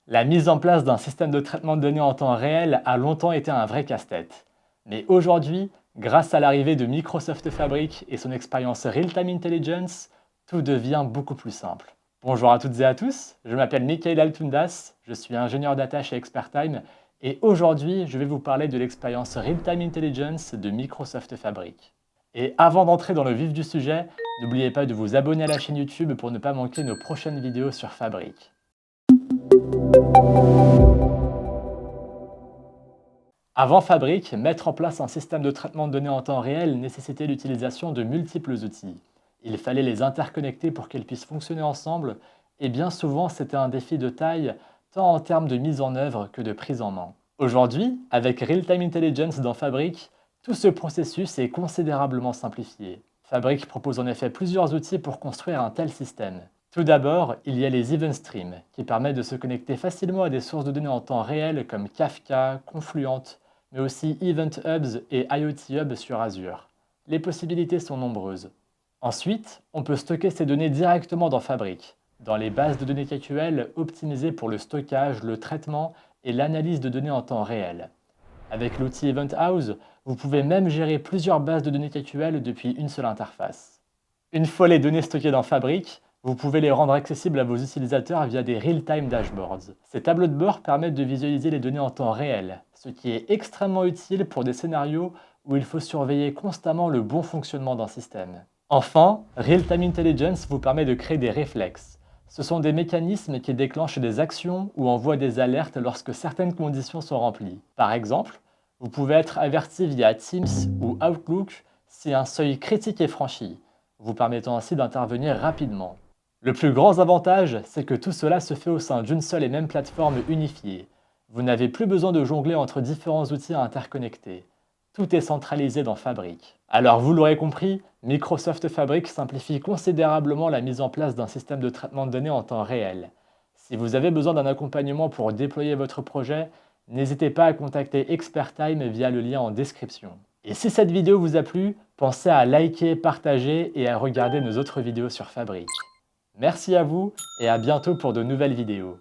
La mise en place d'un système de traitement de données en temps réel a longtemps été un vrai casse-tête. Mais aujourd'hui, grâce à l'arrivée de Microsoft Fabric et son expérience Real-Time Intelligence, tout devient beaucoup plus simple. Bonjour à toutes et à tous, je m'appelle Michael Altundas, je suis ingénieur data chez ExpertTime et aujourd'hui je vais vous parler de l'expérience Real-Time Intelligence de Microsoft Fabric. Et avant d'entrer dans le vif du sujet, n'oubliez pas de vous abonner à la chaîne YouTube pour ne pas manquer nos prochaines vidéos sur Fabric. Avant Fabric, mettre en place un système de traitement de données en temps réel nécessitait l'utilisation de multiples outils. Il fallait les interconnecter pour qu'ils puissent fonctionner ensemble, et bien souvent c'était un défi de taille, tant en termes de mise en œuvre que de prise en main. Aujourd'hui, avec Real-Time Intelligence dans Fabric, tout ce processus est considérablement simplifié. Fabric propose en effet plusieurs outils pour construire un tel système. Tout d'abord, il y a les Event Streams, qui permettent de se connecter facilement à des sources de données en temps réel comme Kafka, Confluent, mais aussi Event Hubs et IoT Hub sur Azure. Les possibilités sont nombreuses. Ensuite, on peut stocker ces données directement dans Fabric, dans les bases de données KQL optimisées pour le stockage, le traitement et l'analyse de données en temps réel. Avec l'outil Event House, vous pouvez même gérer plusieurs bases de données KQL depuis une seule interface. Une fois les données stockées dans Fabric, vous pouvez les rendre accessibles à vos utilisateurs via des Real-Time Dashboards. Ces tableaux de bord permettent de visualiser les données en temps réel, ce qui est extrêmement utile pour des scénarios où il faut surveiller constamment le bon fonctionnement d'un système. Enfin, Real-Time Intelligence vous permet de créer des réflexes. Ce sont des mécanismes qui déclenchent des actions ou envoient des alertes lorsque certaines conditions sont remplies. Par exemple, vous pouvez être averti via Teams ou Outlook si un seuil critique est franchi, vous permettant ainsi d'intervenir rapidement. Le plus grand avantage, c'est que tout cela se fait au sein d'une seule et même plateforme unifiée. Vous n'avez plus besoin de jongler entre différents outils interconnectés. Tout est centralisé dans Fabric. Alors vous l'aurez compris, Microsoft Fabric simplifie considérablement la mise en place d'un système de traitement de données en temps réel. Si vous avez besoin d'un accompagnement pour déployer votre projet, n'hésitez pas à contacter ExpertTime via le lien en description. Et si cette vidéo vous a plu, pensez à liker, partager et à regarder nos autres vidéos sur Fabric. Merci à vous et à bientôt pour de nouvelles vidéos.